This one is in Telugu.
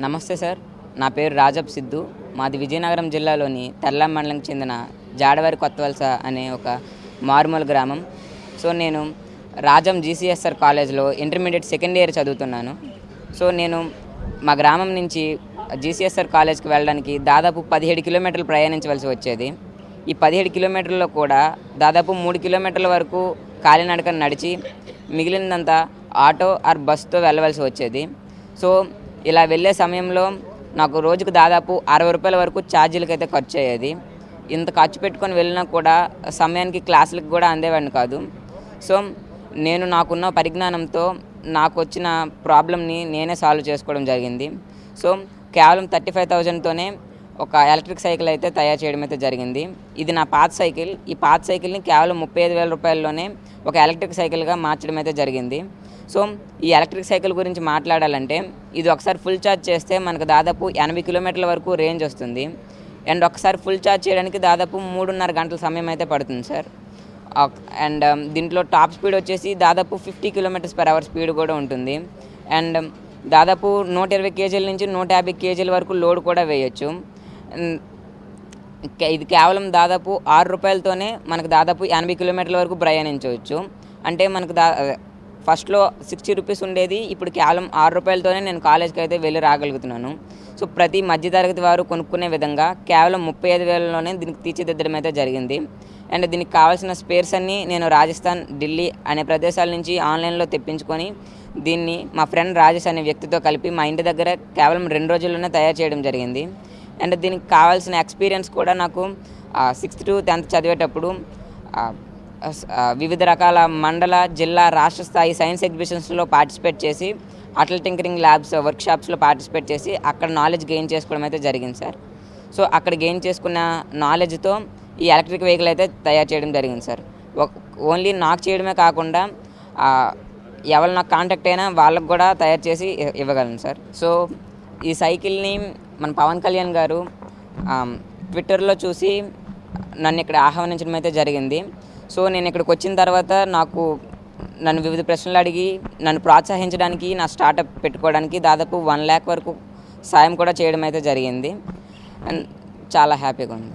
నమస్తే సార్. నా పేరు రాజప్ సిద్ధు. మాది విజయనగరం జిల్లాలోని తెల్లాం మండలంకి చెందిన జాడవారి కొత్తవలస అనే ఒక మారుమూల గ్రామం. సో నేను రాజం జీసీఎస్ఆర్ కాలేజ్లో ఇంటర్మీడియట్ సెకండ్ ఇయర్ చదువుతున్నాను. సో నేను మా గ్రామం నుంచి జీసీఎస్ఆర్ కాలేజ్కి వెళ్ళడానికి దాదాపు 17 కిలోమీటర్లు ప్రయాణించవలసి వచ్చేది. ఈ 17 కిలోమీటర్లలో కూడా దాదాపు 3 కిలోమీటర్ల వరకు కాలినడకన నడిచి మిగిలినంతా ఆటో ఆర్ బస్సుతో వెళ్ళవలసి వచ్చేది. సో ఇలా వెళ్ళే సమయంలో నాకు రోజుకు దాదాపు 60 రూపాయల వరకు ఛార్జీలకి అయితే ఖర్చు అయ్యేది. ఇంత ఖర్చు పెట్టుకొని వెళ్ళినా కూడా సమయానికి క్లాసులకు కూడా అందేవాడిని కాదు. సో నేను నాకున్న పరిజ్ఞానంతో నాకు వచ్చిన ప్రాబ్లమ్ని నేనే సాల్వ్ చేసుకోవడం జరిగింది. సో కేవలం 35,000తోనే ఒక ఎలక్ట్రిక్ సైకిల్ అయితే తయారు చేయడం అయితే జరిగింది. ఇది నా పాత సైకిల్. ఈ పాత సైకిల్ని కేవలం 35,000 రూపాయల్లోనే ఒక ఎలక్ట్రిక్ సైకిల్గా మార్చడం అయితే జరిగింది. సో ఈ ఎలక్ట్రిక్ సైకిల్ గురించి మాట్లాడాలంటే ఇది ఒకసారి ఫుల్ ఛార్జ్ చేస్తే మనకు దాదాపు 80 కిలోమీటర్ల వరకు రేంజ్ వస్తుంది. అండ్ ఒకసారి ఫుల్ ఛార్జ్ చేయడానికి దాదాపు 3.5 గంటల సమయం అయితే పడుతుంది సార్. అండ్ దీంట్లో టాప్ స్పీడ్ వచ్చేసి దాదాపు 50 km/h స్పీడ్ కూడా ఉంటుంది. అండ్ దాదాపు 120 కేజీల నుంచి 150 కేజీల వరకు లోడ్ కూడా వేయచ్చు. ఇది కేవలం దాదాపు 6 రూపాయలతోనే మనకు దాదాపు 80 కిలోమీటర్ల వరకు ప్రయాణించవచ్చు. అంటే మనకు ఫస్ట్లో 60 రూపీస్ ఉండేది, ఇప్పుడు కేవలం 6 రూపాయలతోనే నేను కాలేజ్కి అయితే వెళ్ళి రాగలుగుతున్నాను. సో ప్రతి మధ్యతరగతి వారు కొనుక్కునే విధంగా కేవలం 35,000లోనే దీనికి తీర్చిదిద్దడం అయితే జరిగింది. అండ్ దీనికి కావాల్సిన స్పేర్స్ అన్నీ నేను రాజస్థాన్, ఢిల్లీ అనే ప్రదేశాల నుంచి ఆన్లైన్లో తెప్పించుకొని దీన్ని మా ఫ్రెండ్ రాజేష్ అనే వ్యక్తితో కలిపి మా ఇంటి దగ్గర కేవలం 2 రోజుల్లోనే తయారు చేయడం జరిగింది. అండ్ దీనికి కావాల్సిన ఎక్స్పీరియన్స్ కూడా నాకు 6th to 10th చదివేటప్పుడు వివిధ రకాల మండల, జిల్లా, రాష్ట్ర స్థాయి సైన్స్ ఎగ్జిబిషన్స్లో పార్టిసిపేట్ చేసి అటల్ టింకరింగ్ ల్యాబ్స్ వర్క్షాప్స్లో పార్టిసిపేట్ చేసి అక్కడ నాలెడ్జ్ గెయిన్ చేసుకోవడం అయితే జరిగింది సార్. సో అక్కడ గెయిన్ చేసుకున్న నాలెడ్జ్తో ఈ ఎలక్ట్రిక్ వెహికల్ అయితే తయారు చేయడం జరిగింది సార్. ఓన్లీ నాకు చేయడమే కాకుండా ఎవరు నాకు కాంటాక్ట్ అయినా వాళ్ళకు కూడా తయారు చేసి ఇవ్వగలను సార్. సో ఈ సైకిల్ని మన పవన్ కళ్యాణ్ గారు ట్విట్టర్లో చూసి నన్ను ఇక్కడ ఆహ్వానించడం అయితే జరిగింది. సో నేను ఇక్కడికి వచ్చిన తర్వాత నన్ను వివిధ ప్రశ్నలు అడిగి నన్ను ప్రోత్సహించడానికి, నా స్టార్టప్ పెట్టుకోవడానికి దాదాపు 1 lakh వరకు సాయం కూడా చేయడం అయితే జరిగింది. అండ్ చాలా హ్యాపీగా ఉంది.